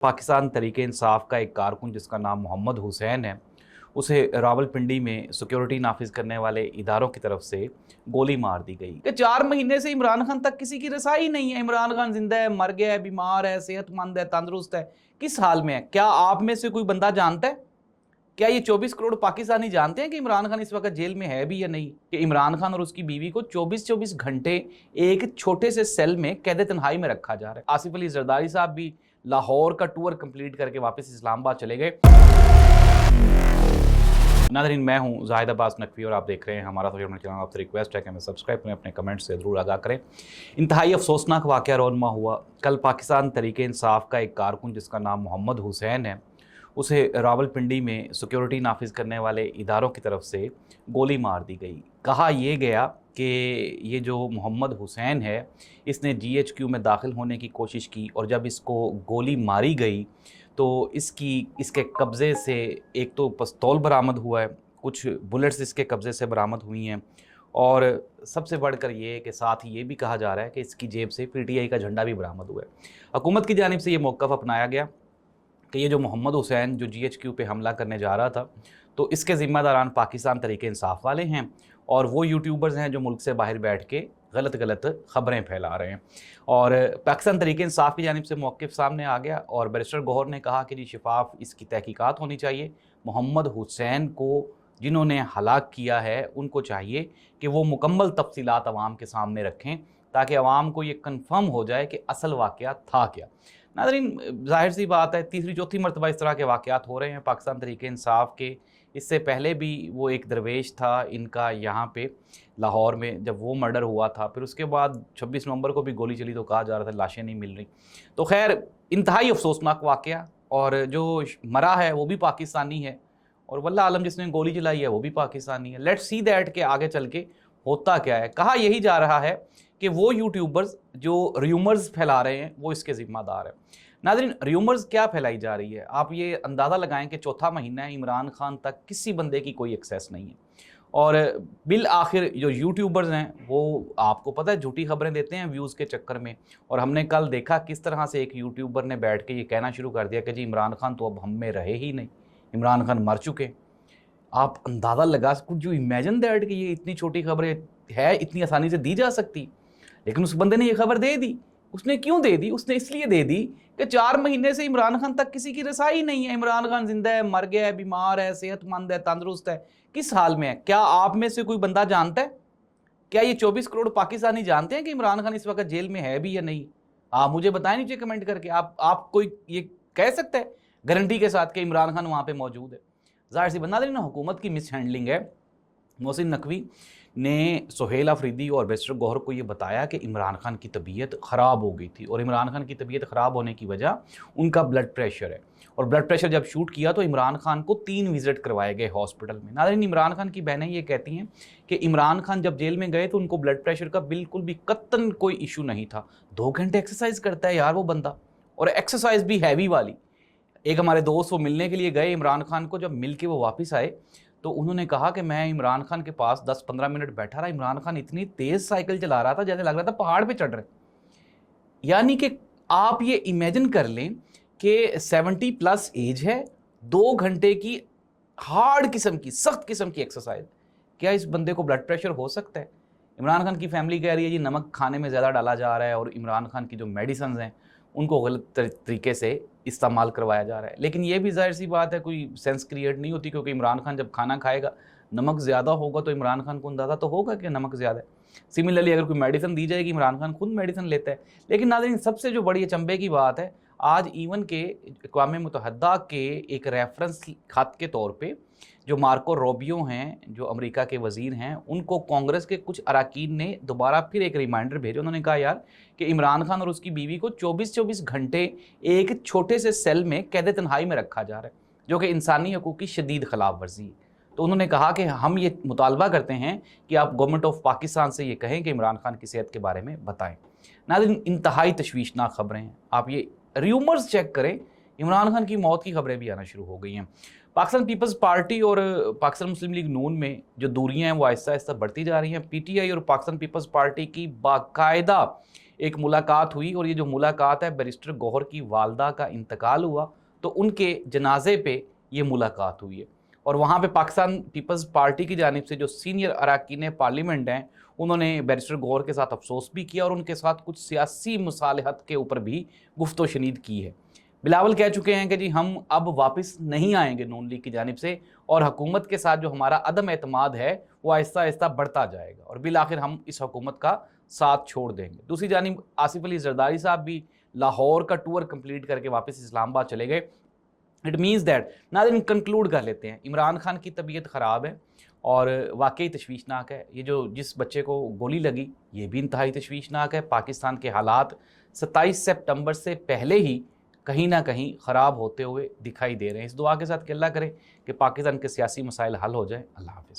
पाकिस्तान तहरीक इंसाफ का एक कारकुन जिसका नाम मोहम्मद हुसैन है, उसे रावलपिंडी में सिक्योरिटी नाफिज करने वाले इदारों की तरफ से गोली मार दी गई कि 4 महीने से इमरान खान तक किसी की रसाई नहीं है। इमरान खान जिंदा है, मर गया है, बीमार है, सेहतमंद है, तंदुरुस्त है, किस हाल में है? क्या आप में से कोई बंदा जानता है? क्या ये 24 करोड़ पाकिस्तानी जानते हैं कि इमरान खान इस वक्त जेल में है भी या नहीं? कि इमरान खान और उसकी बीवी को 24-24 घंटे एक छोटे से सेल में कैद तन्हाई में रखा जा रहा है। आसिफ अली जरदारी साहब भी लाहौर का टूर कंप्लीट करके वापस इस्लामाबाद चले गए। नाज़रीन, मैं हूं जाहिद अब्बास नकवी और आप देख रहे हैं हमारा सोशल मीडिया चैनल। आपसे रिक्वेस्ट है कि हमें सब्सक्राइब करें, अपने कमेंट्स से ज़रूर आगाह करें। इंतहाई अफसोसनाक वाक़या रोनमा हुआ। कल पाकिस्तान तहरीक इंसाफ का एक कारकुन जिसका नाम मोहम्मद हुसैन है, उसे रावलपिंडी में सिक्योरिटी नाफिज करने वाले इदारों की तरफ से गोली मार दी गई। कहा यह गया कि ये जो मोहम्मद हुसैन है, इसने GHQ में दाखिल होने की कोशिश की और जब इसको गोली मारी गई तो इसके कब्ज़े से एक तो पिस्तौल बरामद हुआ है, कुछ बुलेट्स इसके कब्ज़े से बरामद हुई हैं और सबसे बढ़कर ये कि साथ ही ये भी कहा जा रहा है कि इसकी जेब से PTI का झंडा भी बरामद हुआ है। हुकूमत की जानिब से ये मौक़िफ़ अपनाया गया कि ये जो मोहम्मद हुसैन जो GHQ पे हमला करने जा रहा था, तो इसके ज़िम्मेदारान पाकिस्तान तहरीक इंसाफ वाले हैं और वो यूट्यूबर्स हैं जो मुल्क से बाहर बैठ के गलत ख़बरें फैला रहे हैं। और पाकिस्तान तहरीक इंसाफ की जानिब से मौक़िफ़ सामने आ गया और बैरिस्टर गौहर ने कहा कि जी शफाफ इसकी तहकीकात होनी चाहिए। मोहम्मद हुसैन को जिन्होंने हलाक किया है उनको चाहिए कि वो मुकम्मल तफसीलात अवाम के सामने रखें ताकि अवाम को ये कन्फर्म हो जाए कि असल वाक़या था क्या। नाज़रीन, ज़ाहिर सी बात है तीसरी चौथी मरतबा इस तरह के वाक़यात हो रहे हैं पाकिस्तान तहरीक इंसाफ के। इससे पहले भी वो एक दरवेश था इनका यहाँ पे लाहौर में, जब वो मर्डर हुआ था, फिर उसके बाद 26 नवंबर को भी गोली चली तो कहा जा रहा था लाशें नहीं मिल रही। तो खैर इंतहाई अफसोसनाक वाक़या, और जो मरा है वो भी पाकिस्तानी है और वल्लाह आलम जिसने गोली चलाई है वो भी पाकिस्तानी है। लेट्स सी दैट के आगे चल के होता क्या है। कहा यही जा रहा है कि वो यूट्यूबर्स जो र्यूमर्स फैला रहे हैं वो इसके ज़िम्मेदार है। नाज़रीन, र्यूमर्स क्या फैलाई जा रही है? आप ये अंदाज़ा लगाएं कि चौथा महीना है, इमरान खान तक किसी बंदे की कोई एक्सेस नहीं है और बिल आखिर जो यूट्यूबर्स हैं वो आपको पता है झूठी खबरें देते हैं व्यूज़ के चक्कर में। और हमने कल देखा किस तरह से एक यूट्यूबर ने बैठ के ये कहना शुरू कर दिया कि जी इमरान खान तो अब हम में रहे ही नहीं, इमरान खान मर चुके। आप अंदाज़ा लगा कुछ जो इमेजिन दैट कि ये इतनी छोटी खबरें है इतनी आसानी से दी जा सकती, लेकिन उस बंदे ने ये खबर दे दी। उसने क्यों दे दी? उसने इसलिए दे दी कि 4 महीने से इमरान खान तक किसी की रसाई नहीं है। इमरान खान जिंदा है, मर गया है, बीमार है, सेहतमंद है, तंदुरुस्त है, किस हाल में है? क्या आप में से कोई बंदा जानता है? क्या ये 24 करोड़ पाकिस्तानी जानते हैं कि इमरान खान इस वक्त जेल में है भी या नहीं? आप मुझे बताएं नीचे कमेंट करके। आप कोई ये कह सकता है गारंटी के साथ कि इमरान खान वहाँ पर मौजूद है? ज़ाहिर सी बना देना हुकूमत की मिस हैंडलिंग है। मोहसिन नकवी ने सुहेल अफरीदी और बैरिस्टर गौहर को ये बताया कि इमरान खान की तबीयत ख़राब हो गई थी और इमरान खान की तबीयत ख़राब होने की वजह उनका ब्लड प्रेशर है और ब्लड प्रेशर जब शूट किया तो इमरान खान को 3 विज़िट करवाए गए हॉस्पिटल में। नाज़रीन, इमरान खान की बहनें ये कहती हैं कि इमरान खान जब जेल में गए तो उनको ब्लड प्रेशर का बिल्कुल भी कतन कोई इशू नहीं था। 2 घंटे एक्सरसाइज करता है यार वो बंदा, और एक्सरसाइज भी हैवी वाली। एक हमारे दोस्त वो मिलने के लिए गए इमरान खान को, जब मिल के वो वापस आए तो उन्होंने कहा कि मैं इमरान खान के पास 10-15 मिनट बैठा रहा। इमरान खान इतनी तेज़ साइकिल चला रहा था जैसे लग रहा था पहाड़ पे चढ़ रहे। यानी कि आप ये इमेजिन कर लें कि 70+ एज है, 2 घंटे की हार्ड किस्म की, सख्त किस्म की एक्सरसाइज। क्या इस बंदे को ब्लड प्रेशर हो सकता है? इमरान खान की फैमिली कह रही है जी नमक खाने में ज़्यादा डाला जा रहा है और इमरान खान की जो मेडिसिन हैं उनको गलत तरीके से इस्तेमाल करवाया जा रहा है। लेकिन ये भी ज़ाहिर सी बात है कोई सेंस क्रिएट नहीं होती, क्योंकि इमरान खान जब खाना खाएगा नमक ज़्यादा होगा तो इमरान खान को अंदाज़ा तो होगा कि नमक ज़्यादा है। सिमिलरली अगर कोई मेडिसिन दी जाएगी, इमरान खान खुद मेडिसिन लेता है। लेकिन नाज़रीन, सबसे जो बड़ी अचंभे की बात है, आज इवन के अक़वाम मुत्तहिदा के एक रेफरेंस खत के तौर पर जो मार्को रूबियो हैं, जो अमेरिका के वज़ीर हैं, उनको कांग्रेस के कुछ अरकान ने दोबारा फिर एक रिमाइंडर भेजा। उन्होंने कहा यार कि इमरान खान और उसकी बीवी को 24-24 घंटे एक छोटे से सेल में कैद तन्हाई में रखा जा रहा है, जो कि इंसानी हकूक़ की शदीद खिलाफ वर्जी है। तो उन्होंने कहा कि हम ये मुतालबा करते हैं कि आप गवर्नमेंट ऑफ पाकिस्तान से ये कहें कि इमरान खान की सेहत के बारे में बताएँ। नाज़रीन, इंतहाई तशवीशनाक खबरें हैं। आप ये र्यूमर्स चेक करें, इमरान खान की मौत की खबरें भी आना शुरू हो गई हैं। पाकिस्तान पीपल्स पार्टी और पाकिस्तान मुस्लिम लीग नून में जो दूरियां हैं वो आहिस्ता आहिस्ता बढ़ती जा रही हैं। PTI और पाकिस्तान पीपल्स पार्टी की बाकायदा ایک ملاقات ہوئی اور یہ جو ملاقات ہے بیرسٹر گوہر کی والدہ کا انتقال ہوا تو ان کے جنازے پہ یہ ملاقات ہوئی ہے، اور وہاں پہ پاکستان پیپلز پارٹی کی جانب سے جو سینئر اراکین پارلیمنٹ ہیں انہوں نے بیرسٹر گوہر کے ساتھ افسوس بھی کیا اور ان کے ساتھ کچھ سیاسی مصالحت کے اوپر بھی گفت و شنید کی ہے۔ بلاول کہہ چکے ہیں کہ جی ہم اب واپس نہیں آئیں گے نون لیگ کی جانب سے، اور حکومت کے ساتھ جو ہمارا عدم اعتماد ہے وہ آہستہ آہستہ بڑھتا جائے گا اور بالآخر ہم اس حکومت کا ساتھ چھوڑ دیں گے۔ دوسری جانب آصف علی زرداری صاحب بھی لاہور کا ٹور کمپلیٹ کر کے واپس اسلام آباد چلے گئے۔ اٹ مینز دیٹ ناظرین کنکلوڈ کر لیتے ہیں، عمران خان کی طبیعت خراب ہے اور واقعی تشویشناک ہے۔ یہ جو جس بچے کو گولی لگی یہ بھی انتہائی تشویشناک ہے۔ پاکستان کے حالات 27 سپتمبر سے پہلے ہی کہیں نہ کہیں خراب ہوتے ہوئے دکھائی دے رہے ہیں۔ اس دعا کے ساتھ کہ اللہ کرے کہ پاکستان کے سیاسی مسائل حل ہو جائیں۔ اللہ حافظ۔